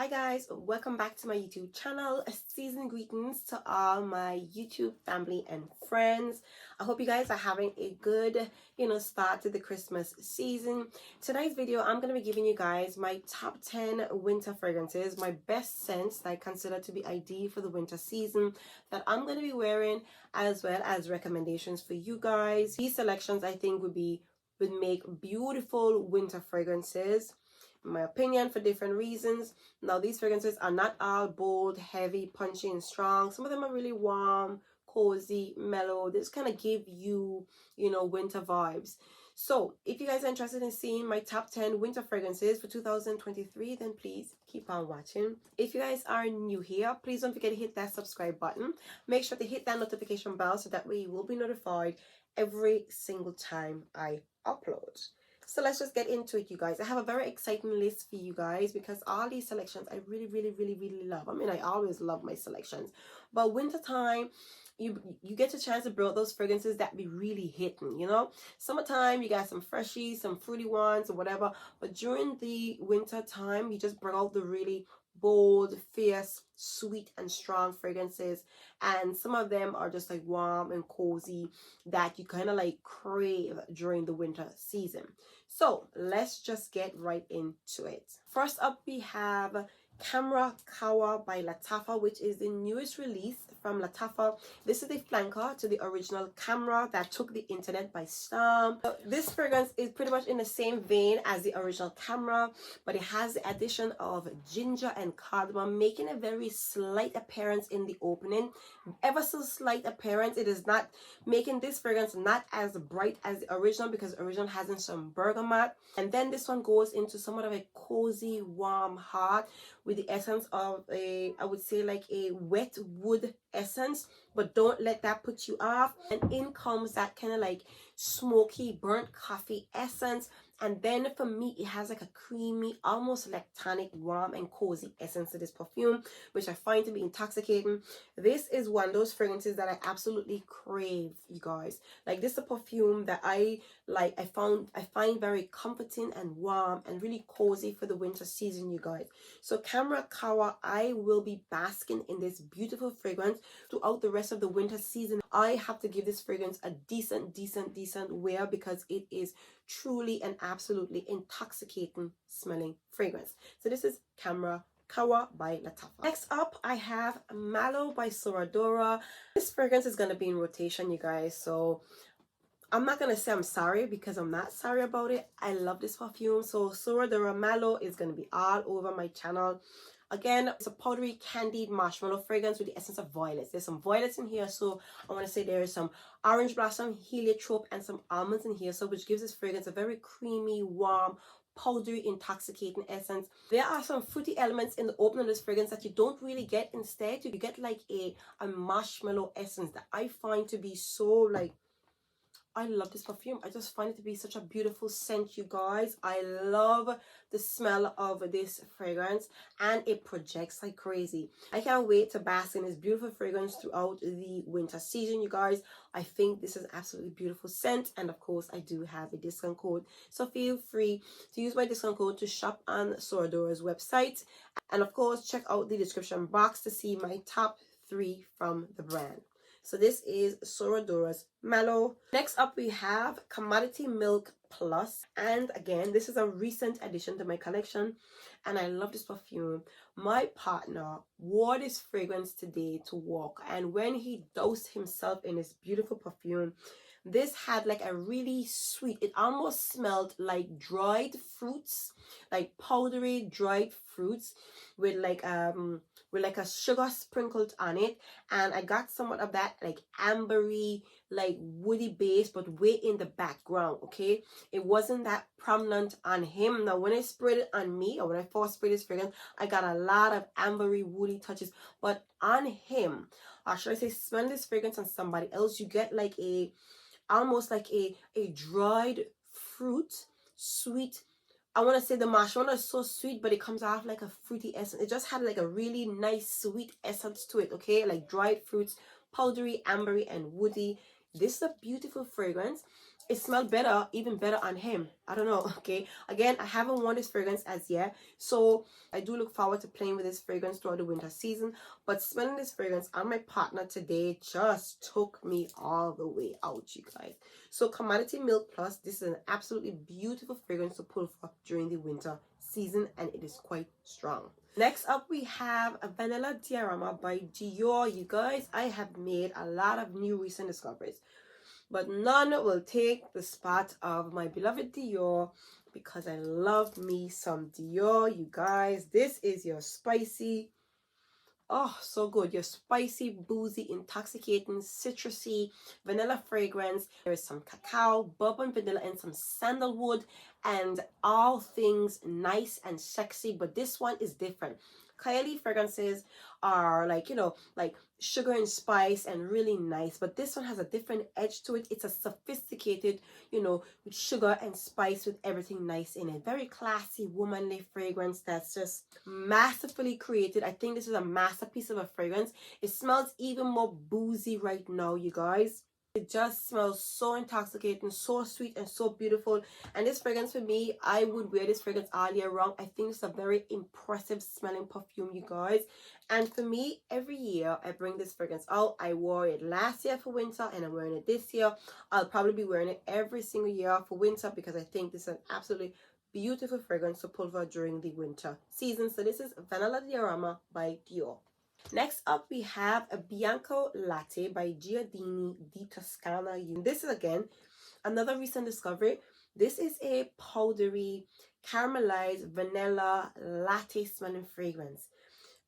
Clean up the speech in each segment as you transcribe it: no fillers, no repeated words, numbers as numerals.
Hi guys, welcome back to my YouTube channel. Season greetings to all my YouTube family and friends. I hope you guys are having a good start to the Christmas season. Tonight's video I'm going to be giving you guys my top 10 winter fragrances, my best scents that I consider to be ideal for the winter season that I'm going to be wearing, as well as recommendations for you guys. These selections I think would make beautiful winter fragrances, in my opinion, for different reasons. Now, these fragrances are not all bold, heavy, punchy, and strong. Some of them are really warm, cozy, mellow. They just kind of give you, winter vibes. So, if you guys are interested in seeing my top 10 winter fragrances for 2023, then please keep on watching. If you guys are new here, please don't forget to hit that subscribe button. Make sure to hit that notification bell so that way you will be notified every single time I upload. So let's just get into it, you guys. I have a very exciting list for you guys because all these selections I really love. I mean, I always love my selections, but wintertime, you get a chance to bring out those fragrances that be really hitting, Summertime, you got some freshies, some fruity ones or whatever, but during the winter time, you just bring out the really bold, fierce, sweet and strong fragrances, and some of them are just like warm and cozy that you kind of like crave during the winter season. So let's just get right into it. First up, we have Qahwa by Latafa, which is the newest release from Latafa. This is the flanker to the original Khamrah that took the internet by storm. So this fragrance is pretty much in the same vein as the original Khamrah, but it has the addition of ginger and cardamom, making a very slight appearance in the opening. Ever so slight appearance. It is not making this fragrance not as bright as the original, because the original has in some bergamot, and then this one goes into somewhat of a cozy, warm heart with the essence of I would say like a wet wood essence, but don't let that put you off. And in comes that kind of like smoky burnt coffee essence, and then for me it has like a creamy, almost lactonic, warm and cozy essence to this perfume, which I find to be intoxicating. This is one of those fragrances that I absolutely crave, you guys. Like, this is a perfume that I find very comforting and warm and really cozy for the winter season, you guys. So Qahwa, I will be basking in this beautiful fragrance throughout the rest of the winter season. I have to give this fragrance a decent wear because it is truly and absolutely intoxicating smelling fragrance. So this is Qahwa by Latafa. Next up, I have Mallow by Dora. This fragrance is going to be in rotation, you guys, so I'm not going to say I'm sorry, because I'm not sorry about it. I love this perfume. So Dora Mallow is going to be all over my channel. Again, it's a powdery candied marshmallow fragrance with the essence of violets. There's some violets in here, so I want to say there is some orange blossom, heliotrope, and some almonds in here, so which gives this fragrance a very creamy, warm, powdery, intoxicating essence. There are some fruity elements in the opening of this fragrance that you don't really get. Instead, you get like a marshmallow essence that I find to be so like, I love this perfume. I just find it to be such a beautiful scent, you guys. I love the smell of this fragrance, and it projects like crazy. I can't wait to bask in this beautiful fragrance throughout the winter season, you guys. I think this is absolutely beautiful scent, and of course I do have a discount code, so feel free to use my discount code to shop on Dora's website, and of course check out the description box to see my top 3 from the brand. So this is Dora's Mallow. Next up, we have Commodity Milk Plus. And again, this is a recent addition to my collection, and I love this perfume. My partner wore this fragrance today to walk, and when he doused himself in this beautiful perfume, this had like a really sweet, it almost smelled like dried fruits, like powdery dried fruits with like a sugar sprinkled on it. And I got somewhat of that like ambery, like woody base, but way in the background. Okay, it wasn't that prominent on him. Now when I sprayed it on me, or when I first sprayed this fragrance, I got a lot of ambery woody touches, but on him, or should I say smell this fragrance on somebody else, you get like a almost like a dried fruit, sweet. I want to say the marshmallow is so sweet, but it comes off like a fruity essence. It just had like a really nice sweet essence to it, okay? Like dried fruits, powdery, ambery, and woody. This is a beautiful fragrance. it smelled better, even better on him. I don't know. Okay, again, I haven't worn this fragrance as yet, so I do look forward to playing with this fragrance throughout the winter season. But smelling this fragrance on my partner today just took me all the way out, you guys. So Commodity Milk Plus, this is an absolutely beautiful fragrance to pull for during the winter season, and it is quite strong. Next up, we have a Vanilla Diorama by Dior. You guys, I have made a lot of new recent discoveries, but none will take the spot of my beloved Dior, because I love me some Dior, you guys. This is your spicy, oh, so good. Your spicy, boozy, intoxicating, citrusy, vanilla fragrance. There is some cacao, bourbon vanilla, and some sandalwood, and all things nice and sexy. But this one is different. Kylie fragrances are like, you know, like sugar and spice and really nice, but this one has a different edge to it. It's a sophisticated, you know, with sugar and spice with everything nice in it. Very classy, womanly fragrance that's just masterfully created. I think this is a masterpiece of a fragrance. It smells even more boozy right now, you guys. It just smells so intoxicating, so sweet, and so beautiful. And this fragrance, for me, I would wear this fragrance all year round. I think it's a very impressive smelling perfume, you guys. And for me, every year I bring this fragrance out. I wore it last year for winter, and I'm wearing it this year. I'll probably be wearing it every single year for winter, because I think this is an absolutely beautiful fragrance to pull for during the winter season. So this is Vanilla Diorama by Dior. Next up, we have a Bianco Latte by Giardini di Toscana. This is, again, another recent discovery. This is a powdery, caramelized vanilla latte smelling fragrance.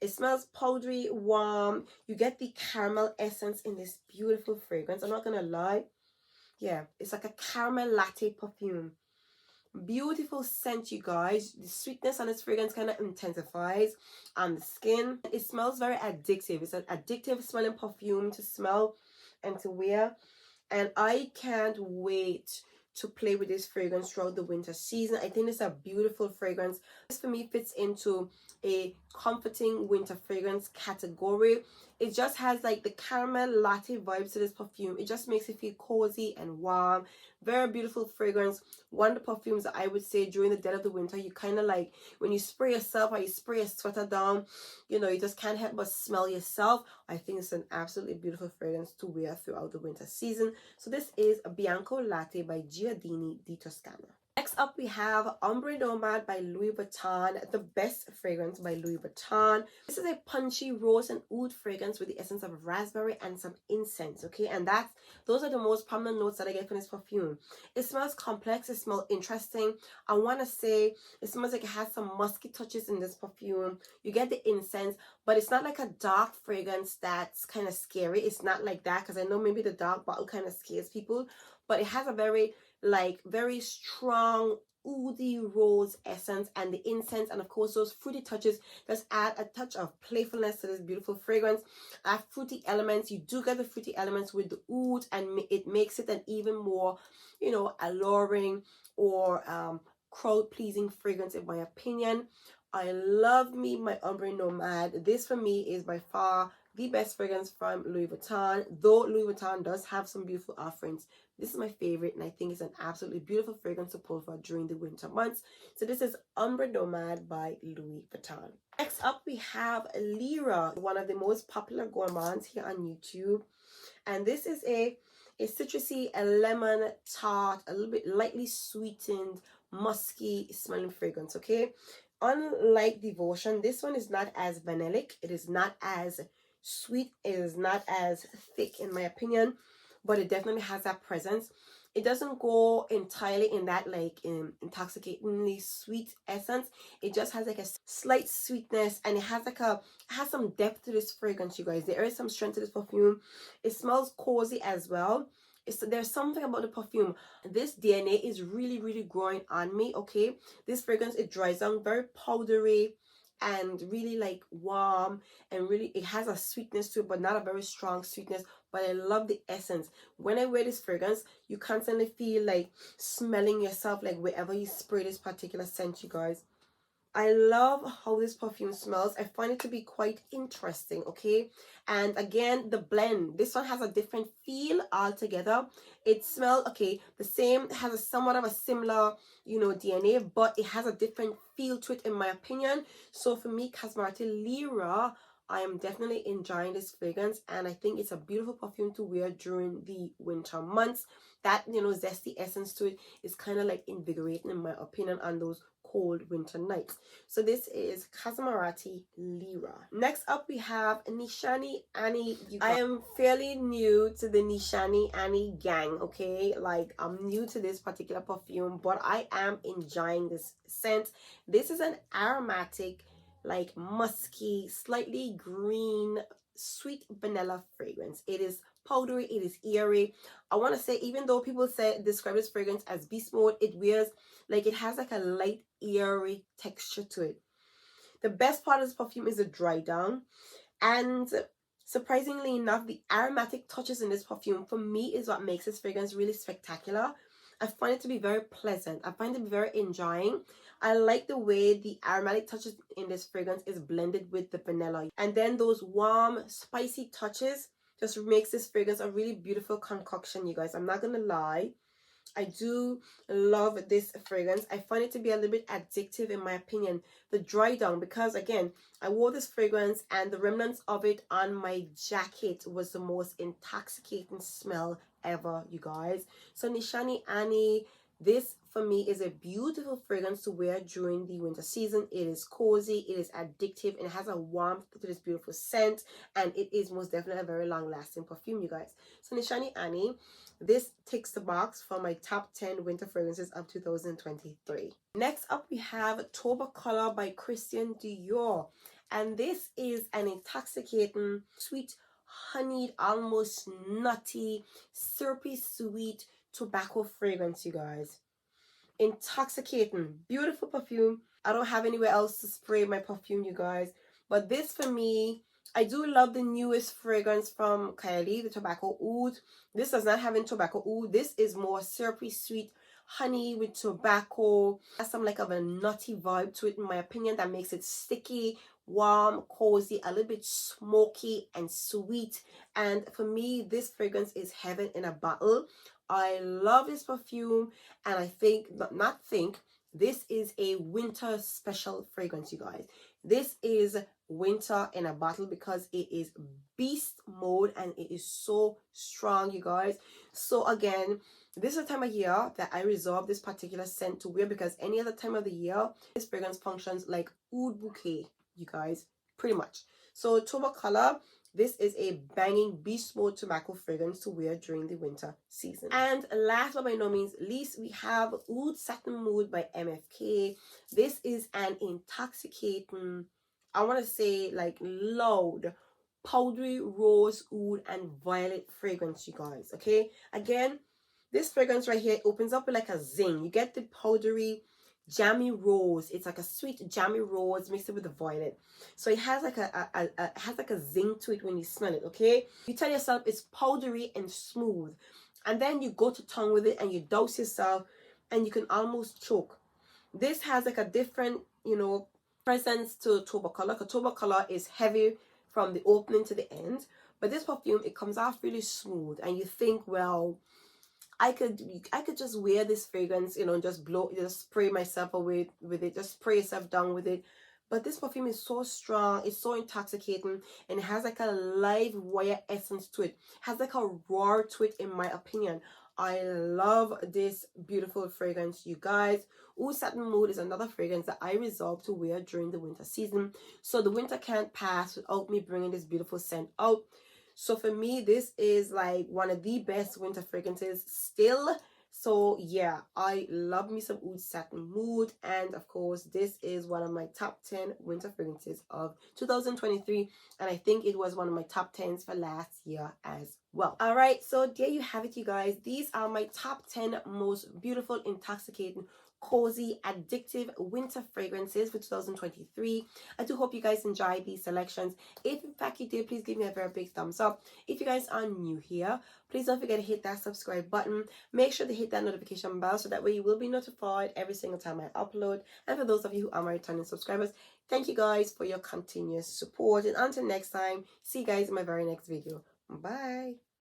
It smells powdery, warm. You get the caramel essence in this beautiful fragrance. I'm not gonna lie. Yeah, it's like a caramel latte perfume. Beautiful scent, you guys. The sweetness on this fragrance kind of intensifies on the skin. It smells very addictive. It's an addictive smelling perfume to smell and to wear, and I can't wait to play with this fragrance throughout the winter season. I think it's a beautiful fragrance. This, for me, fits into a comforting winter fragrance category. It just has like the caramel latte vibes to this perfume. It just makes it feel cozy and warm. Very beautiful fragrance. One of the perfumes that I would say during the dead of the winter, you kind of like, when you spray yourself or you spray a sweater down, you know, you just can't help but smell yourself. I think it's an absolutely beautiful fragrance to wear throughout the winter season. So this is a Bianco Latte by Giardini di Toscana. Next up, we have Umbre Nomade by Louis Vuitton, the best fragrance by Louis Vuitton. This is a punchy rose and oud fragrance with the essence of raspberry and some incense, okay? And those are the most prominent notes that I get from this perfume. It smells complex, it smells interesting. I want to say it smells like it has some musky touches in this perfume. You get the incense, but it's not like a dark fragrance that's kind of scary. It's not like that, because I know maybe the dark bottle kind of scares people, but it has a very strong oudy rose essence and the incense, and of course those fruity touches just add a touch of playfulness to this beautiful fragrance. Fruity elements, you do get the fruity elements with the oud, and it makes it an even more, you know, alluring or crowd-pleasing fragrance, in my opinion. I love me my Ombre Nomade. This, for me, is by far the best fragrance from Louis Vuitton. Though Louis Vuitton does have some beautiful offerings, this is my favorite, and I think it's an absolutely beautiful fragrance to pull for during the winter months. So this is Umbre Nomade by Louis Vuitton. Next up, we have Lyra, one of the most popular gourmands here on YouTube. And this is a citrusy, a lemon tart, a little bit lightly sweetened, musky smelling fragrance, okay? Unlike Devotion, this one is not as vanillic. It is not as sweet. It is not as thick, in my opinion, but it definitely has that presence. It doesn't go entirely in that like intoxicatingly sweet essence. It just has like a slight sweetness, and it has some depth to this fragrance, you guys. There is some strength to this perfume. It smells cozy as well. There's something about the perfume. This DNA is really, really growing on me, okay? This fragrance, it dries down very powdery and really like warm, and really it has a sweetness to it, but not a very strong sweetness. But I love the essence. When I wear this fragrance, you constantly feel like smelling yourself, like wherever you spray this particular scent, you guys. I love how this perfume smells. I find it to be quite interesting, okay? And again, the blend. This one has a different feel altogether. It smells, okay, the same, has a somewhat of a similar, you know, DNA, but it has a different feel to it in my opinion. So for me, Khamrah Lira, I am definitely enjoying this fragrance, and I think it's a beautiful perfume to wear during the winter months. That, you know, zesty essence to it is kind of like invigorating in my opinion on those cold winter nights. So this is Khamrah Lira. Next up we have Nishane Ani. I am fairly new to the Nishane Ani gang, okay? Like, I'm new to this particular perfume, but I am enjoying this scent. This is an aromatic, like musky, slightly green, sweet vanilla fragrance. It is powdery, it is airy. I want to say, even though people say describe this fragrance as beast mode, it wears like, it has like a light airy texture to it. The best part of this perfume is the dry down, and surprisingly enough, the aromatic touches in this perfume for me is what makes this fragrance really spectacular. I find it to be very pleasant. I find it to be very enjoying. I like the way the aromatic touches in this fragrance is blended with the vanilla, and then those warm spicy touches just makes this fragrance a really beautiful concoction, you guys. I'm not gonna lie, I do love this fragrance. I find it to be a little bit addictive in my opinion. The dry down, because again, I wore this fragrance and the remnants of it on my jacket was the most intoxicating smell ever, you guys. So Nishane Ani, this for me is a beautiful fragrance to wear during the winter season. It is cozy, it is addictive, and it has a warmth to this beautiful scent, and it is most definitely a very long lasting perfume, you guys. So Nishane Ani, this ticks the box for my top 10 winter fragrances of 2023. Next up we have Tobacolor by Christian Dior, and this is an intoxicating, sweet, honeyed, almost nutty, syrupy sweet tobacco fragrance, you guys. Intoxicating, beautiful perfume. I don't have anywhere else to spray my perfume, you guys, but this for me, I do love the newest fragrance from Kylie, the Tobacco Oud. This does not have any tobacco oud. This is more syrupy sweet honey with tobacco. Has some like of a nutty vibe to it in my opinion that makes it sticky, warm, cozy, a little bit smoky and sweet. And for me, this fragrance is heaven in a bottle. I love this perfume, and I think, this is a winter special fragrance, you guys. This is winter in a bottle because it is beast mode and it is so strong, you guys. So again, this is the time of year that I reserve this particular scent to wear, because any other time of the year, this fragrance functions like oud bouquet, you guys, pretty much. So Tobacolor, this is a banging beast mode tobacco fragrance to wear during the winter season. And last but by no means least, we have Oud Satin Mood by MFK. This is an intoxicating, I want to say like loud, powdery rose, oud, and violet fragrance, you guys. Okay, again, this fragrance right here opens up with like a zing. You get the powdery jammy rose. It's like a sweet jammy rose mixed with the violet, so it has like a zing to it when you smell it. Okay, you tell yourself it's powdery and smooth, and then you go to tongue with it and you douse yourself and you can almost choke. This has like a different, you know, presence to Tobacolor, because Tobacolor is heavy from the opening to the end, but this perfume, it comes off really smooth, and you think, well, I could just wear this fragrance, you know, and just spray myself away with it, just spray yourself down with it. But this perfume is so strong, it's so intoxicating, and it has like a live wire essence to it. It has like a roar to it in my opinion. I love this beautiful fragrance, you guys. Oud Satin Mood is another fragrance that I resolve to wear during the winter season. So the winter can't pass without me bringing this beautiful scent out. So for me, this is like one of the best winter fragrances still. So yeah, I love me some Oud Satin Mood, and of course this is one of my top 10 winter fragrances of 2023, and I think it was one of my top 10s for last year as well. All right, so there you have it, you guys. These are my top 10 most beautiful, intoxicating, cozy, addictive winter fragrances for 2023. I do hope you guys enjoy these selections. If in fact you did, please give me a very big thumbs up. If you guys are new here, please don't forget to hit that subscribe button. Make sure to hit that notification bell so that way you will be notified every single time I upload. And for those of you who are my returning subscribers, thank you guys for your continuous support. And until next time, see you guys in my very next video. Bye.